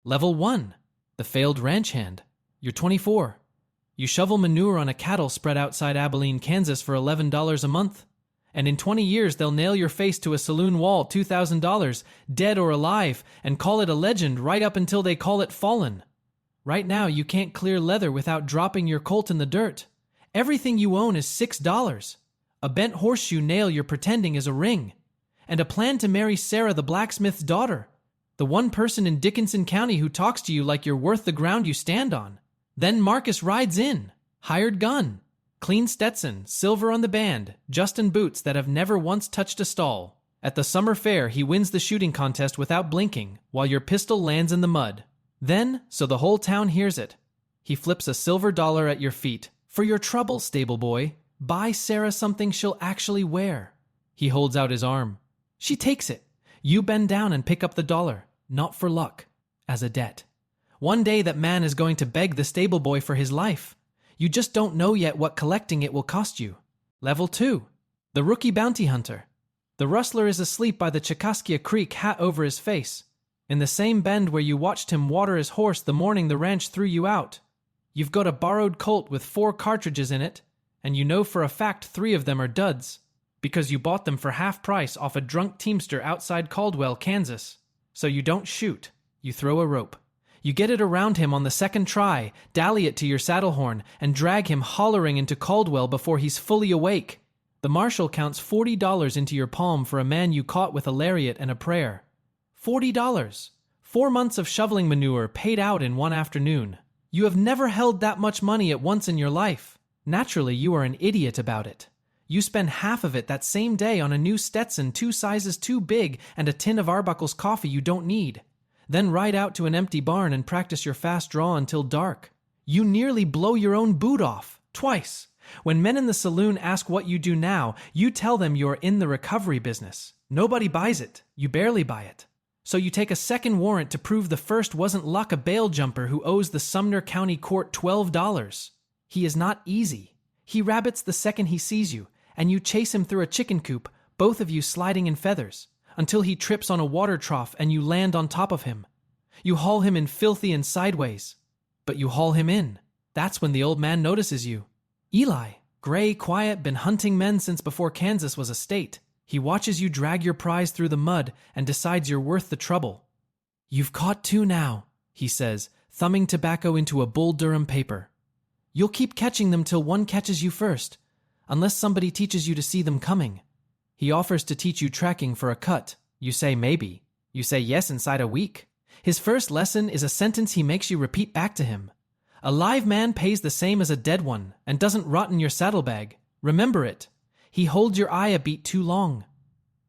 Level 1. The failed ranch hand. You're 24. You shovel manure on a cattle spread outside Abilene, Kansas for $11 a month. And in 20 years, they'll nail your face to a saloon wall, $2,000, dead or alive, and call it a legend right up until they call it fallen. Right now, you can't clear leather without dropping your colt in the dirt. Everything you own is $6. A bent horseshoe nail you're pretending is a ring. And a plan to marry Sarah the blacksmith's daughter. The one person in Dickinson County who talks to you like you're worth the ground you stand on. Then Marcus rides in. Hired gun. Clean Stetson, silver on the band, Justin boots that have never once touched a stall. At the summer fair, he wins the shooting contest without blinking, while your pistol lands in the mud. Then, so the whole town hears it, he flips a silver dollar at your feet. For your trouble, stable boy, buy Sarah something she'll actually wear. He holds out his arm. She takes it. You bend down and pick up the dollar, not for luck, as a debt. One day that man is going to beg the stable boy for his life. You just don't know yet what collecting it will cost you. Level 2. The rookie bounty hunter. The rustler is asleep by the Chicaskia Creek, hat over his face, in the same bend where you watched him water his horse the morning the ranch threw you out. You've got a borrowed Colt with 4 cartridges in it, and you know for a fact 3 of them are duds, because you bought them for half price off a drunk teamster outside Caldwell, Kansas. So you don't shoot, you throw a rope. You get it around him on the second try, dally it to your saddle horn, and drag him hollering into Caldwell before he's fully awake. The marshal counts $40 into your palm for a man you caught with a lariat and a prayer. $40. 4 months of shoveling manure paid out in one afternoon. You have never held that much money at once in your life. Naturally, you are an idiot about it. You spend half of it that same day on a new Stetson 2 sizes too big and a tin of Arbuckle's coffee you don't need. Then ride out to an empty barn and practice your fast draw until dark. You nearly blow your own boot off, twice. When men in the saloon ask what you do now, you tell them you're in the recovery business. Nobody buys it. You barely buy it. So you take a second warrant to prove the first wasn't luck, a bail jumper who owes the Sumner County Court $12. He is not easy. He rabbits the second he sees you, and you chase him through a chicken coop, both of you sliding in feathers, until he trips on a water trough and you land on top of him. You haul him in filthy and sideways. But you haul him in. That's when the old man notices you. Eli, gray, quiet, been hunting men since before Kansas was a state. He watches you drag your prize through the mud and decides you're worth the trouble. You've caught 2 now, he says, thumbing tobacco into a Bull Durham paper. You'll keep catching them till one catches you first, unless somebody teaches you to see them coming. He offers to teach you tracking for a cut. You say maybe. You say yes inside a week. His first lesson is a sentence he makes you repeat back to him. A live man pays the same as a dead one and doesn't rot in your saddlebag. Remember it. He holds your eye a beat too long.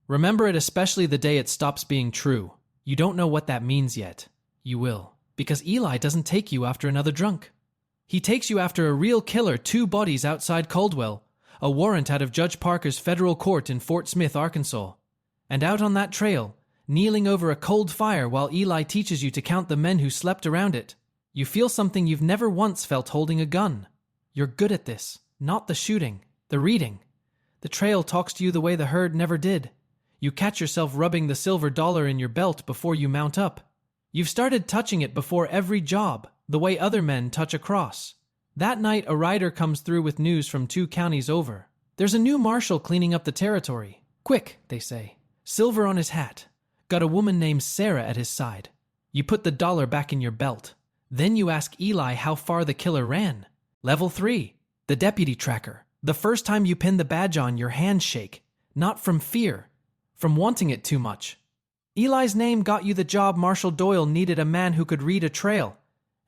Remember it especially the day it stops being true. You don't know what that means yet. You will, because Eli doesn't take you after another drunk. He takes you after a real killer, 2 bodies outside Caldwell, a warrant out of Judge Parker's federal court in Fort Smith, Arkansas. And out on that trail, kneeling over a cold fire while Eli teaches you to count the men who slept around it, you feel something you've never once felt holding a gun. You're good at this, not the shooting, the reading. The trail talks to you the way the herd never did. You catch yourself rubbing the silver dollar in your belt before you mount up. You've started touching it before every job, the way other men touch a cross. That night, a rider comes through with news from 2 counties over. There's a new marshal cleaning up the territory. Quick, they say. Silver on his hat. Got a woman named Sarah at his side. You put the dollar back in your belt. Then you ask Eli how far the killer ran. Level 3. The deputy tracker. The first time you pin the badge on, your hands shake. Not from fear. From wanting it too much. Eli's name got you the job. Marshal Doyle needed a man who could read a trail.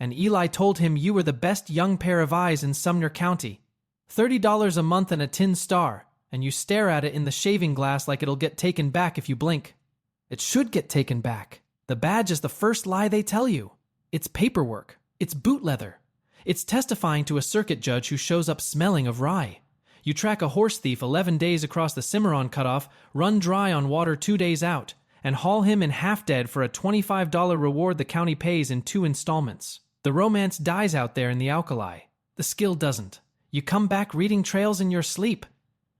And Eli told him you were the best young pair of eyes in Sumner County. $30 a month and a tin star, and you stare at it in the shaving glass like it'll get taken back if you blink. It should get taken back. The badge is the first lie they tell you. It's paperwork. It's boot leather. It's testifying to a circuit judge who shows up smelling of rye. You track a horse thief 11 days across the Cimarron cutoff, run dry on water 2 days out, and haul him in half dead for a $25 reward the county pays in 2 installments. The romance dies out there in the alkali. The skill doesn't. You come back reading trails in your sleep.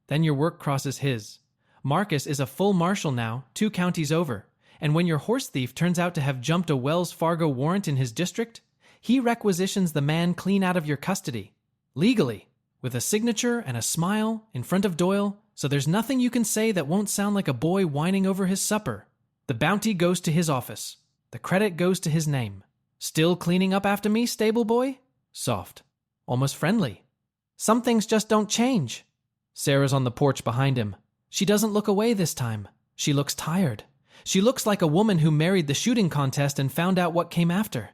Then your work crosses his. Marcus is a full marshal now, 2 counties over, And when your horse thief turns out to have jumped a Wells Fargo warrant in his district, he requisitions the man clean out of your custody, legally, with a signature and a smile in front of Doyle, so there's nothing you can say that won't sound like a boy whining over his supper. The bounty goes to his office. The credit goes to his name. Still cleaning up after me, stable boy? Soft. Almost friendly. Some things just don't change. Sarah's on the porch behind him. She doesn't look away this time. She looks tired. She looks like a woman who married the shooting contest and found out what came after.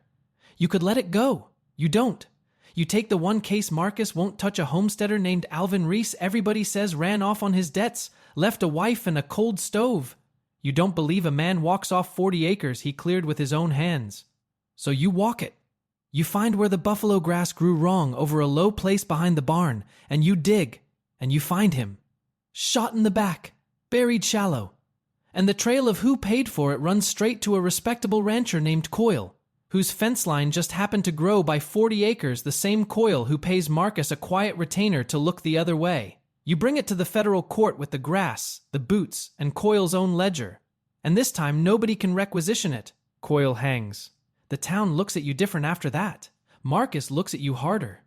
You could let it go. You don't. You take the one case Marcus won't touch a homesteader named Alvin Reese everybody says ran off on his debts, left a wife and a cold stove. You don't believe a man walks off 40 acres he cleared with his own hands. So you walk it. You find where the buffalo grass grew wrong over a low place behind the barn, and you dig, and you find him. Shot in the back, buried shallow. And the trail of who paid for it runs straight to a respectable rancher named Coyle, whose fence line just happened to grow by 40 acres, the same Coyle who pays Marcus a quiet retainer to look the other way. You bring it to the federal court with the grass, the boots, and Coyle's own ledger. And this time nobody can requisition it. Coyle hangs. The town looks at you different after that. Marcus looks at you harder.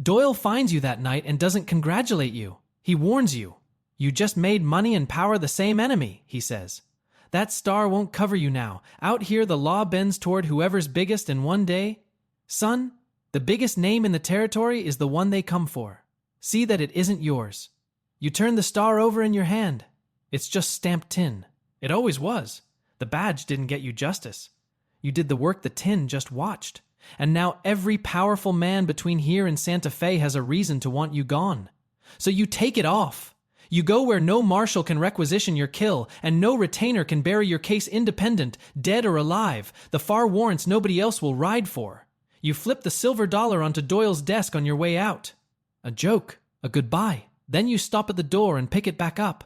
Doyle finds you that night and doesn't congratulate you. He warns you. You just made money and power the same enemy, he says. That star won't cover you now. Out here the law bends toward whoever's biggest, and one day, son, the biggest name in the territory is the one they come for. See that it isn't yours. You turn the star over in your hand. It's just stamped tin. It always was. The badge didn't get you justice. You did the work the tin just watched. And now every powerful man between here and Santa Fe has a reason to want you gone. So you take it off. You go where no marshal can requisition your kill, and no retainer can bury your case independent, dead or alive, the far warrants nobody else will ride for. You flip the silver dollar onto Doyle's desk on your way out. A joke, a goodbye. Then you stop at the door and pick it back up.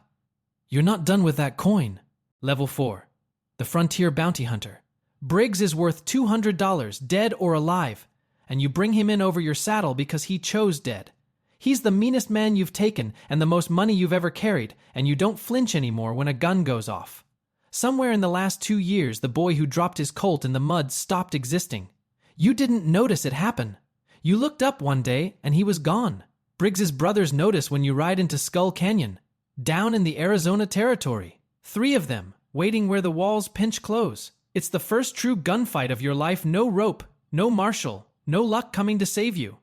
You're not done with that coin. Level 4. The Frontier Bounty Hunter. Briggs is worth $200, dead or alive, and you bring him in over your saddle because he chose dead. He's the meanest man you've taken and the most money you've ever carried, and you don't flinch anymore when a gun goes off. Somewhere in the last 2 years, the boy who dropped his Colt in the mud stopped existing. You didn't notice it happen. You looked up one day and he was gone. Briggs's brothers notice when you ride into Skull Canyon, down in the Arizona territory. 3 of them, waiting where the walls pinch close. It's the first true gunfight of your life. No rope, no marshal, no luck coming to save you.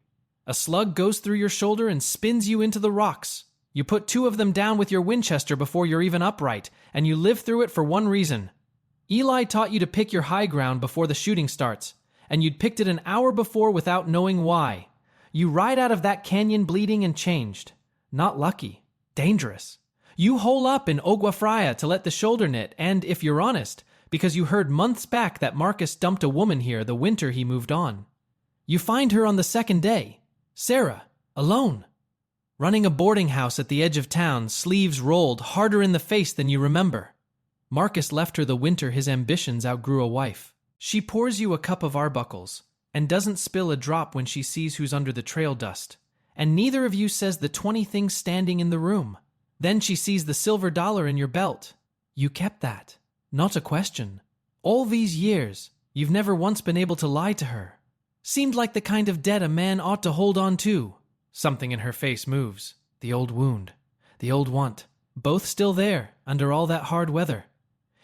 A slug goes through your shoulder and spins you into the rocks. You put 2 of them down with your Winchester before you're even upright, and you live through it for one reason. Eli taught you to pick your high ground before the shooting starts, and you'd picked it an hour before without knowing why. You ride out of that canyon bleeding and changed. Not lucky. Dangerous. You hole up in Agua Fria to let the shoulder knit, and, if you're honest, because you heard months back that Marcus dumped a woman here the winter he moved on. You find her on the second day. Sarah, alone. Running a boarding house at the edge of town, sleeves rolled, harder in the face than you remember. Marcus left her the winter his ambitions outgrew a wife. She pours you a cup of Arbuckles, and doesn't spill a drop when she sees who's under the trail dust. And neither of you says the 20 things standing in the room. Then she sees the silver dollar in your belt. You kept that. Not a question. All these years, you've never once been able to lie to her. Seemed like the kind of debt a man ought to hold on to. Something in her face moves. The old wound. The old want. Both still there, under all that hard weather.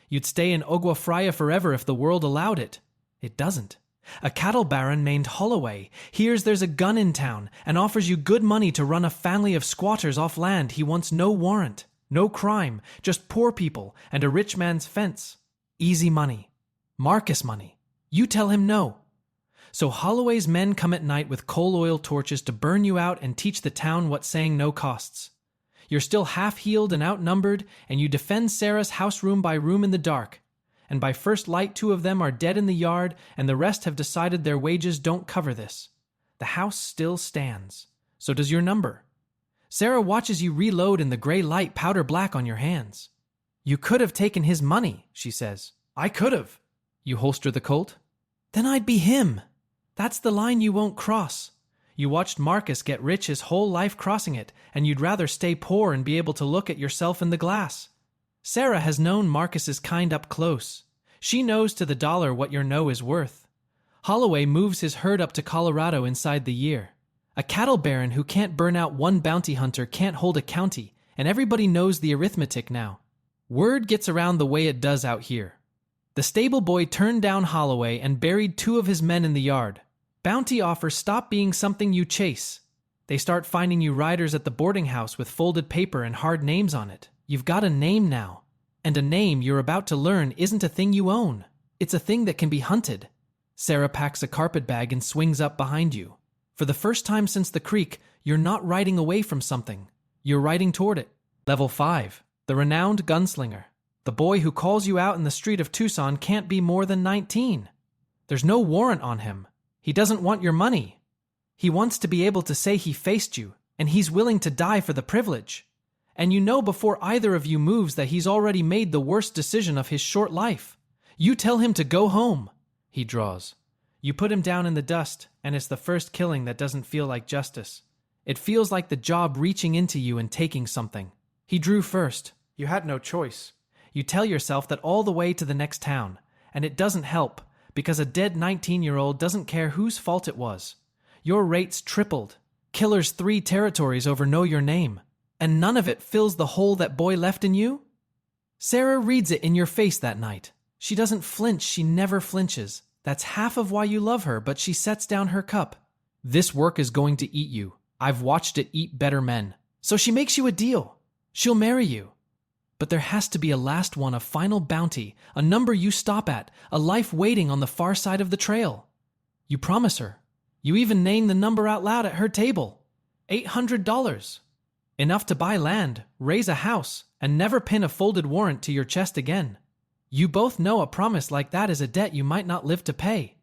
You'd stay in Agua Fria forever if the world allowed it. It doesn't. A cattle baron named Holloway hears there's a gun in town and offers you good money to run a family of squatters off land he wants no warrant, no crime, just poor people and a rich man's fence. Easy money. Marcus money. You tell him no. So Holloway's men come at night with coal oil torches to burn you out and teach the town what saying no costs. You're still half-healed and outnumbered, and you defend Sarah's house room by room in the dark. And by first light 2 of them are dead in the yard, and the rest have decided their wages don't cover this. The house still stands. So does your number. Sarah watches you reload in the gray light powder black on your hands. You could have taken his money, she says. I could have. You holster the Colt? Then I'd be him. That's the line you won't cross. You watched Marcus get rich his whole life crossing it, and you'd rather stay poor and be able to look at yourself in the glass. Sarah has known Marcus's kind up close. She knows to the dollar what your no is worth. Holloway moves his herd up to Colorado inside the year. A cattle baron who can't burn out one bounty hunter can't hold a county, and everybody knows the arithmetic now. Word gets around the way it does out here. The stable boy turned down Holloway and buried 2 of his men in the yard. Bounty offers stop being something you chase. They start finding you riders at the boarding house with folded paper and hard names on it. You've got a name now. And a name you're about to learn isn't a thing you own. It's a thing that can be hunted. Sarah packs a carpet bag and swings up behind you. For the first time since the creek, you're not riding away from something. You're riding toward it. Level 5. The renowned gunslinger. The boy who calls you out in the street of Tucson can't be more than 19. There's no warrant on him. He doesn't want your money. He wants to be able to say he faced you, and he's willing to die for the privilege. And you know before either of you moves that he's already made the worst decision of his short life. You tell him to go home. He draws. You put him down in the dust, and it's the first killing that doesn't feel like justice. It feels like the job reaching into you and taking something. He drew first. You had no choice. You tell yourself that all the way to the next town, and it doesn't help, because a dead 19-year-old doesn't care whose fault it was. Your rates tripled. Killers 3 territories over know your name. And none of it fills the hole that boy left in you? Sarah reads it in your face that night. She doesn't flinch, she never flinches. That's half of why you love her, but she sets down her cup. This work is going to eat you. I've watched it eat better men. So she makes you a deal. She'll marry you. But there has to be a last one, a final bounty, a number you stop at, a life waiting on the far side of the trail. You promise her. You even name the number out loud at her table. $800. Enough to buy land, raise a house, and never pin a folded warrant to your chest again. You both know a promise like that is a debt you might not live to pay.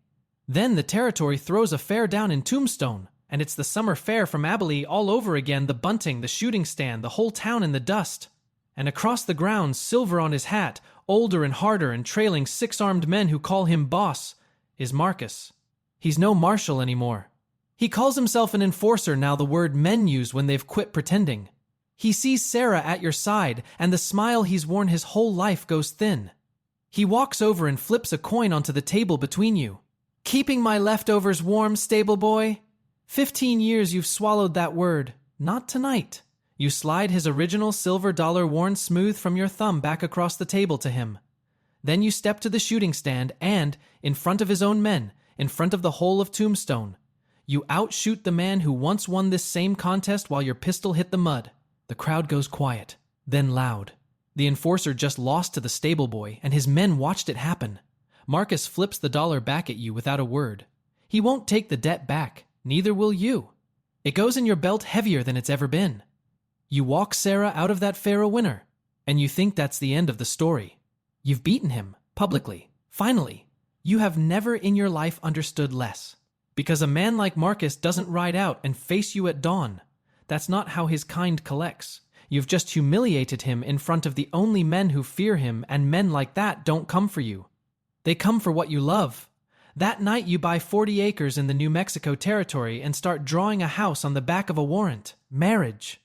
Then the territory throws a fair down in Tombstone, and it's the summer fair from Abilene all over again, the bunting, the shooting stand, the whole town in the dust. And across the grounds, silver on his hat, older and harder and trailing 6 armed men who call him boss, is Marcus. He's no marshal anymore. He calls himself an enforcer now, the word men use when they've quit pretending. He sees Sarah at your side, and the smile he's worn his whole life goes thin. He walks over and flips a coin onto the table between you. Keeping my leftovers warm, stable boy? 15 years you've swallowed that word. Not tonight. You slide his original silver dollar worn smooth from your thumb back across the table to him. Then you step to the shooting stand and, in front of his own men, in front of the whole of Tombstone, you outshoot the man who once won this same contest while your pistol hit the mud. The crowd goes quiet, then loud. The enforcer just lost to the stable boy, and his men watched it happen. Marcus flips the dollar back at you without a word. He won't take the debt back, neither will you. It goes in your belt heavier than it's ever been. You walk Sarah out of that fair a winner, and you think that's the end of the story. You've beaten him, publicly, finally. You have never in your life understood less. Because a man like Marcus doesn't ride out and face you at dawn. That's not how his kind collects. You've just humiliated him in front of the only men who fear him, and men like that don't come for you. They come for what you love. That night you buy 40 acres in the New Mexico territory and start drawing a house on the back of a warrant. Marriage.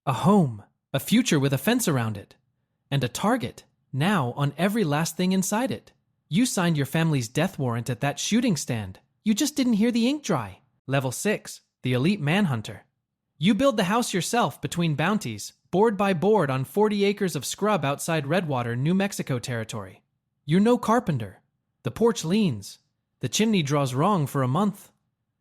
A home. A future with a fence around it. And a target, now, on every last thing inside it. You signed your family's death warrant at that shooting stand. You just didn't hear the ink dry. Level 6. The elite manhunter. You build the house yourself between bounties, board by board on 40 acres of scrub outside Redwater, New Mexico territory. You're no carpenter. The porch leans. The chimney draws wrong for a month.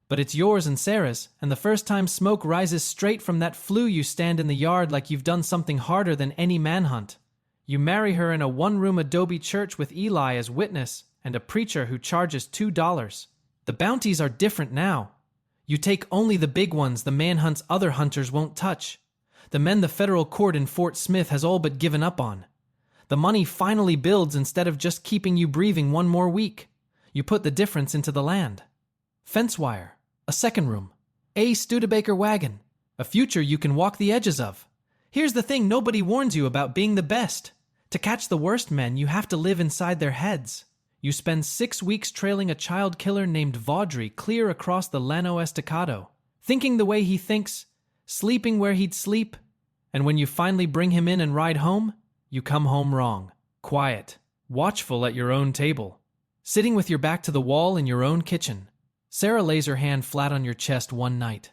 But it's yours and Sarah's, and the first time smoke rises straight from that flue you stand in the yard like you've done something harder than any manhunt. You marry her in a one-room adobe church with Eli as witness and a preacher who charges $2. The bounties are different now. You take only the big ones the manhunt's other hunters won't touch. The men the federal court in Fort Smith has all but given up on. The money finally builds instead of just keeping you breathing one more week. You put the difference into the land. Fence wire. A second room. A Studebaker wagon. A future you can walk the edges of. Here's the thing nobody warns you about being the best. To catch the worst men, you have to live inside their heads. You spend 6 weeks trailing a child killer named Vaudry clear across the Llano Estacado, thinking the way he thinks, sleeping where he'd sleep, and when you finally bring him in and ride home, you come home wrong. Quiet. watchful at your own table, sitting with your back to the wall in your own kitchen. Sarah lays her hand flat on your chest one night.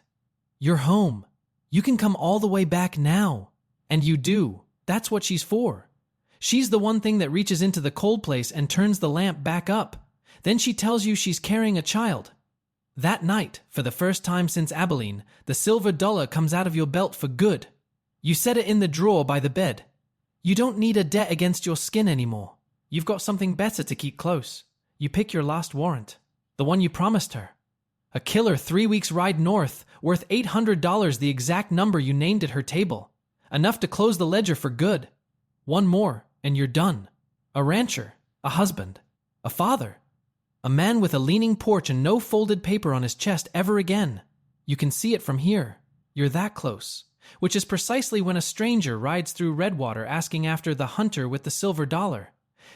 You're home. You can come all the way back now. And you do. That's what she's for. She's the one thing that reaches into the cold place and turns the lamp back up. Then she tells you she's carrying a child. That night, for the first time since Abilene, the silver dollar comes out of your belt for good. You set it in the drawer by the bed. You don't need a debt against your skin anymore. You've got something better to keep close. You pick your last warrant, the one you promised her. A killer 3 weeks ride north, worth $800, the exact number you named at her table. Enough to close the ledger for good. One more, and you're done. A rancher, a husband, a father. A man with a leaning porch and no folded paper on his chest ever again. You can see it from here. You're that close. Which is precisely when a stranger rides through Redwater asking after the hunter with the silver dollar.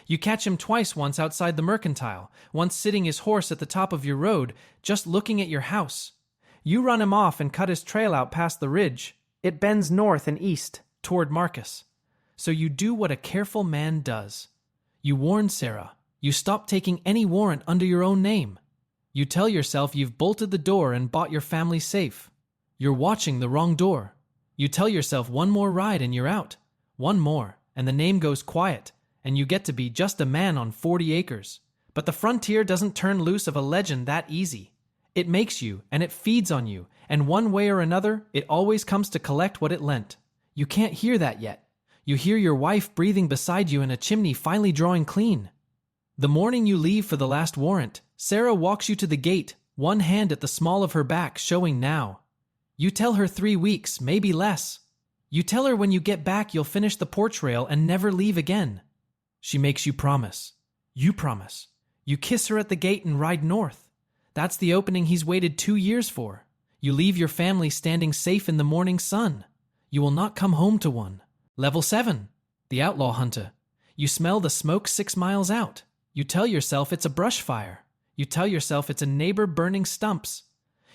You catch him twice, once outside the mercantile, once sitting his horse at the top of your road, just looking at your house. You run him off and cut his trail out past the ridge. It bends north and east, toward Marcus. So you do what a careful man does. You warn Sarah. You stop taking any warrant under your own name. You tell yourself you've bolted the door and bought your family safe. You're watching the wrong door. You tell yourself one more ride and you're out. One more, and the name goes quiet, and you get to be just a man on 40 acres. But the frontier doesn't turn loose of a legend that easy. It makes you, and it feeds on you, and one way or another, it always comes to collect what it lent. You can't hear that yet. You hear your wife breathing beside you in a chimney finally drawing clean. The morning you leave for the last warrant, Sarah walks you to the gate, one hand at the small of her back showing now. You tell her 3 weeks, maybe less. You tell her when you get back you'll finish the porch rail and never leave again. She makes you promise. You promise. You kiss her at the gate and ride north. That's the opening he's waited 2 years for. You leave your family standing safe in the morning sun. You will not come home to one. Level 7. The outlaw hunter. You smell the smoke 6 miles out. You tell yourself it's a brush fire. You tell yourself it's a neighbor burning stumps.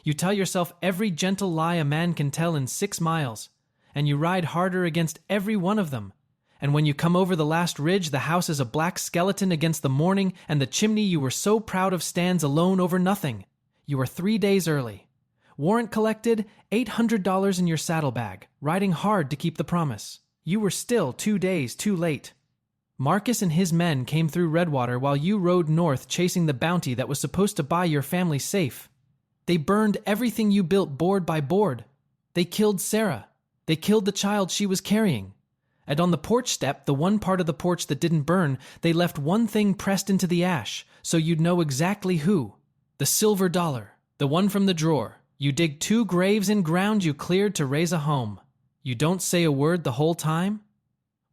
You tell yourself every gentle lie a man can tell in 6 miles, and you ride harder against every one of them. And when you come over the last ridge, the house is a black skeleton against the morning, and the chimney you were so proud of stands alone over nothing. You are 3 days early. Warrant collected, $800 in your saddlebag, riding hard to keep the promise. You were still 2 days too late. Marcus and his men came through Redwater while you rode north chasing the bounty that was supposed to buy your family safe. They burned everything you built board by board. They killed Sarah. They killed the child she was carrying. And on the porch step, the one part of the porch that didn't burn, they left one thing pressed into the ash, so you'd know exactly who. The silver dollar, the one from the drawer. You dig 2 graves in ground you cleared to raise a home. You don't say a word the whole time?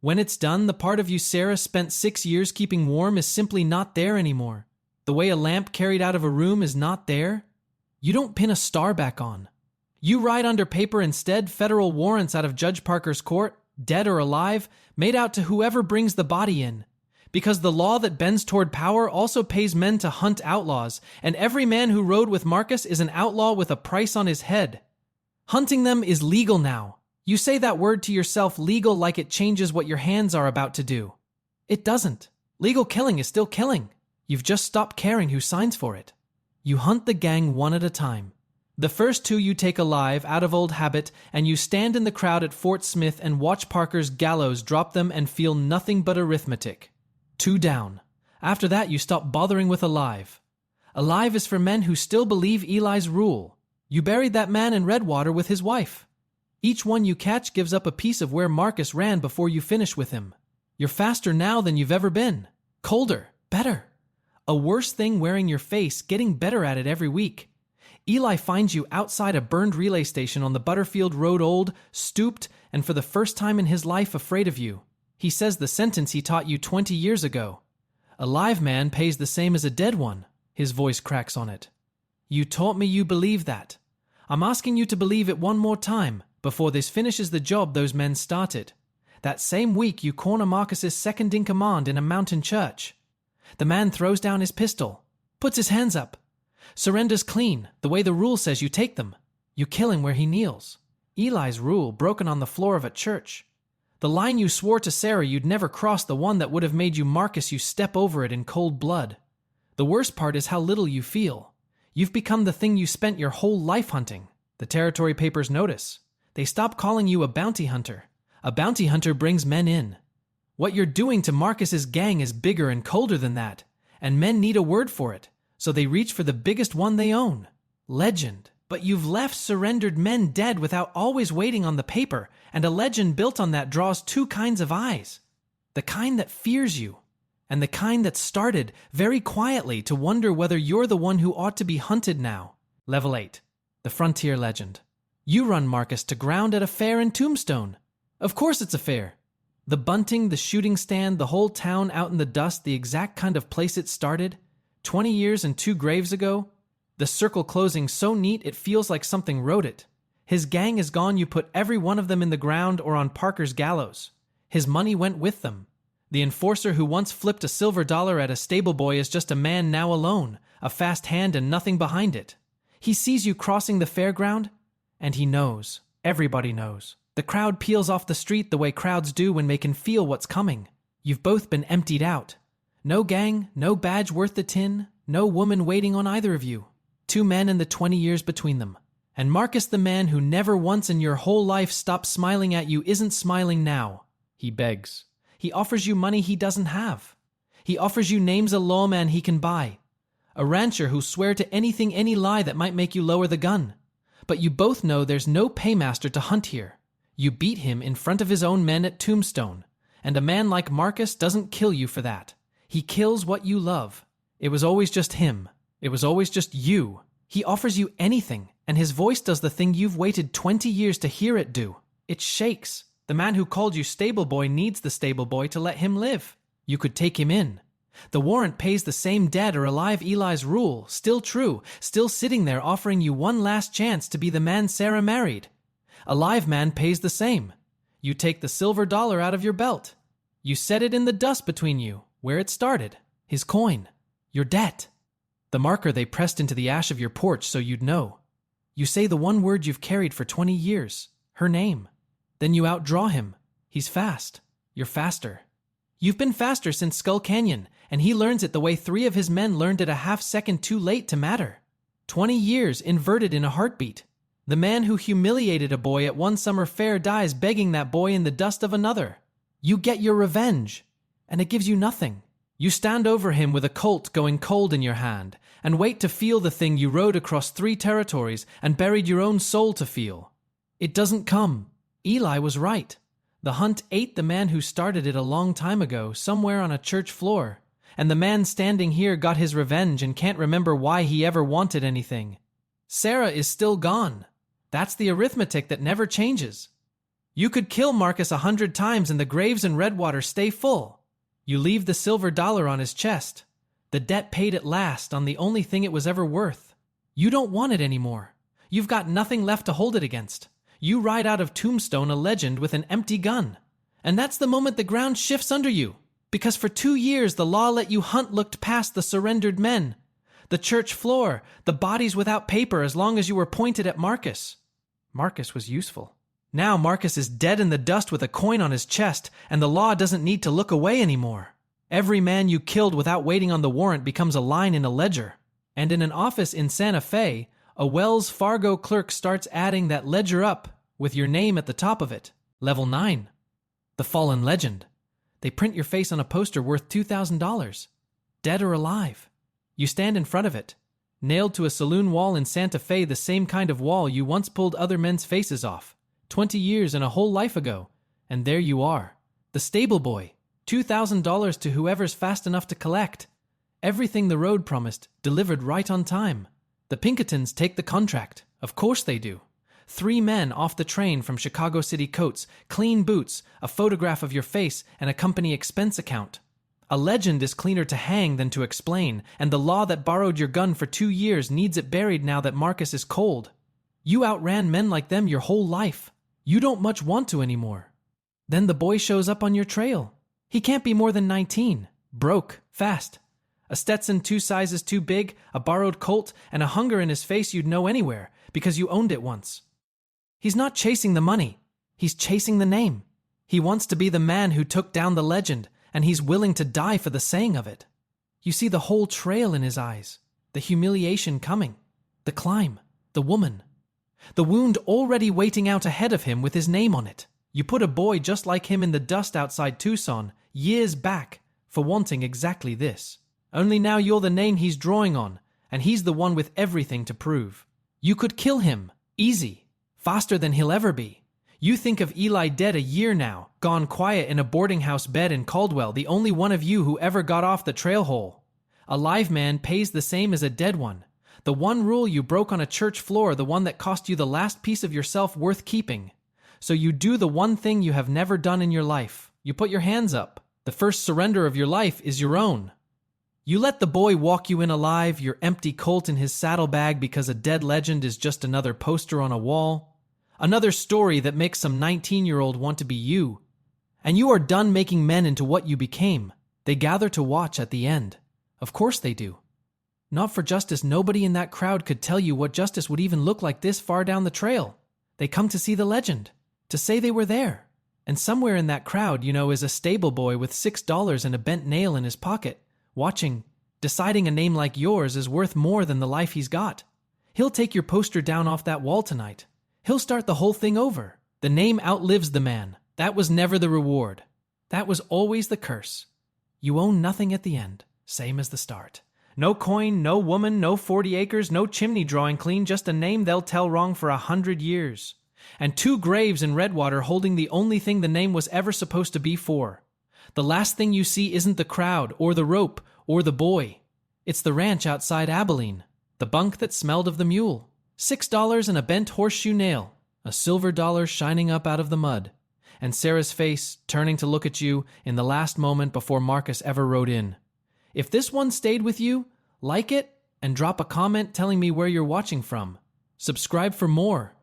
When it's done, the part of you Sarah spent 6 years keeping warm is simply not there anymore. The way a lamp carried out of a room is not there. You don't pin a star back on. You write under paper instead federal warrants out of Judge Parker's court, dead or alive, made out to whoever brings the body in. Because the law that bends toward power also pays men to hunt outlaws, and every man who rode with Marcus is an outlaw with a price on his head. Hunting them is legal now. You say that word to yourself, legal, like it changes what your hands are about to do. It doesn't. Legal killing is still killing. You've just stopped caring who signs for it. You hunt the gang one at a time. The first 2 you take alive out of old habit, and you stand in the crowd at Fort Smith and watch Parker's gallows drop them and feel nothing but arithmetic. 2 down. After that you stop bothering with alive. Alive is for men who still believe Eli's rule. You buried that man in Redwater with his wife. Each one you catch gives up a piece of where Marcus ran before you finish with him. You're faster now than you've ever been. Colder. Better. A worse thing wearing your face, getting better at it every week. Eli finds you outside a burned relay station on the Butterfield Road old, stooped, and for the first time in his life afraid of you. He says the sentence he taught you 20 years ago. A live man pays the same as a dead one. His voice cracks on it. You taught me you believe that. I'm asking you to believe it one more time, before this finishes the job those men started. That same week you corner Marcus's second-in-command in a mountain church. The man throws down his pistol, puts his hands up, surrenders clean, the way the rule says you take them. You kill him where he kneels. Eli's rule broken on the floor of a church. The line you swore to Sarah you'd never cross, the one that would have made you Marcus, you step over it in cold blood. The worst part is how little you feel. You've become the thing you spent your whole life hunting. The territory papers notice. They stop calling you a bounty hunter. A bounty hunter brings men in. What you're doing to Marcus's gang is bigger and colder than that, and men need a word for it, so they reach for the biggest one they own. Legend. But you've left surrendered men dead without always waiting on the paper, and a legend built on that draws two kinds of eyes. The kind that fears you, and the kind that started very quietly to wonder whether you're the one who ought to be hunted now. Level 8. The Frontier Legend. You run Marcus to ground at a fair in Tombstone. Of course it's a fair. The bunting, the shooting stand, the whole town out in the dust, the exact kind of place it started. 20 years and 2 graves ago. The circle closing so neat it feels like something wrote it. His gang is gone, you put every one of them in the ground or on Parker's gallows. His money went with them. The enforcer who once flipped a silver dollar at a stable boy is just a man now alone, a fast hand and nothing behind it. He sees you crossing the fairground, and he knows. Everybody knows. The crowd peels off the street the way crowds do when they can feel what's coming. You've both been emptied out. No gang, no badge worth the tin, no woman waiting on either of you. 2 men and the 20 years between them. And Marcus, the man who never once in your whole life stopped smiling at you, isn't smiling now. He begs. He offers you money he doesn't have. He offers you names a lawman he can buy. A rancher who'll swear to anything, any lie that might make you lower the gun. But you both know there's no paymaster to hunt here. You beat him in front of his own men at Tombstone. And a man like Marcus doesn't kill you for that. He kills what you love. It was always just him. It was always just you. He offers you anything, and his voice does the thing you've waited 20 years to hear it do. It shakes. The man who called you stable boy needs the stable boy to let him live. You could take him in. The warrant pays the same dead or alive. Eli's rule, still true, still sitting there offering you one last chance to be the man Sarah married. A live man pays the same. You take the silver dollar out of your belt. You set it in the dust between you, where it started. His coin. Your debt. The marker they pressed into the ash of your porch so you'd know. You say the one word you've carried for 20 years, her name. Then you outdraw him. He's fast. You're faster. You've been faster since Skull Canyon, and he learns it the way 3 of his men learned it a half-second too late to matter. 20 years inverted in a heartbeat. The man who humiliated a boy at one summer fair dies begging that boy in the dust of another. You get your revenge, and it gives you nothing. You stand over him with a Colt going cold in your hand, and wait to feel the thing you rode across 3 territories and buried your own soul to feel. It doesn't come. Eli was right. The hunt ate the man who started it a long time ago, somewhere on a church floor, and the man standing here got his revenge and can't remember why he ever wanted anything. Sarah is still gone. That's the arithmetic that never changes. You could kill Marcus 100 times and the graves in Redwater stay full. You leave the silver dollar on his chest. The debt paid at last on the only thing it was ever worth. You don't want it anymore. You've got nothing left to hold it against. You ride out of Tombstone a legend with an empty gun. And that's the moment the ground shifts under you. Because for 2 years the law let you hunt looked past the surrendered men. The church floor, the bodies without paper as long as you were pointed at Marcus. Marcus was useful. Now Marcus is dead in the dust with a coin on his chest, and the law doesn't need to look away anymore. Every man you killed without waiting on the warrant becomes a line in a ledger. And in an office in Santa Fe, a Wells Fargo clerk starts adding that ledger up with your name at the top of it. Level 9. The Fallen Legend. They print your face on a poster worth $2,000. Dead or alive. You stand in front of it, nailed to a saloon wall in Santa Fe, the same kind of wall you once pulled other men's faces off. 20 years and a whole life ago, and there you are, the stable boy, $2,000 to whoever's fast enough to collect. Everything the road promised, delivered right on time. The Pinkertons take the contract, of course they do. 3 men off the train from Chicago City coats, clean boots, a photograph of your face, and a company expense account. A legend is cleaner to hang than to explain, and the law that borrowed your gun for 2 years needs it buried now that Marcus is cold. You outran men like them your whole life. You don't much want to anymore. Then the boy shows up on your trail. He can't be more than 19. Broke. Fast. A Stetson 2 sizes too big, a borrowed Colt, and a hunger in his face you'd know anywhere, because you owned it once. He's not chasing the money. He's chasing the name. He wants to be the man who took down the legend, and he's willing to die for the saying of it. You see the whole trail in his eyes, the humiliation coming, the climb, the woman, the wound already waiting out ahead of him with his name on it. You put a boy just like him in the dust outside Tucson years back for wanting exactly this. Only now you're the name he's drawing on, and he's the one with everything to prove. You could kill him, easy, faster than he'll ever be. You think of Eli dead a year now, gone quiet in a boarding house bed in Caldwell, the only one of you who ever got off the trail hole. A live man pays the same as a dead one. The one rule you broke on a church floor, the one that cost you the last piece of yourself worth keeping. So you do the one thing you have never done in your life. You put your hands up. The first surrender of your life is your own. You let the boy walk you in alive, your empty Colt in his saddlebag, because a dead legend is just another poster on a wall. Another story that makes some 19-year-old want to be you. And you are done making men into what you became. They gather to watch at the end. Of course they do. Not for justice, nobody in that crowd could tell you what justice would even look like this far down the trail. They come to see the legend, to say they were there. And somewhere in that crowd, is a stable boy with $6 and a bent nail in his pocket, watching, deciding a name like yours is worth more than the life he's got. He'll take your poster down off that wall tonight. He'll start the whole thing over. The name outlives the man. That was never the reward. That was always the curse. You own nothing at the end, same as the start. No coin, no woman, no 40 acres, no chimney drawing clean, just a name they'll tell wrong for 100 years. And 2 graves in Redwater holding the only thing the name was ever supposed to be for. The last thing you see isn't the crowd, or the rope, or the boy. It's the ranch outside Abilene, the bunk that smelled of the mule. $6 and a bent horseshoe nail, a silver dollar shining up out of the mud, and Sarah's face turning to look at you in the last moment before Marcus ever rode in. If this one stayed with you, like it, and drop a comment telling me where you're watching from. Subscribe for more.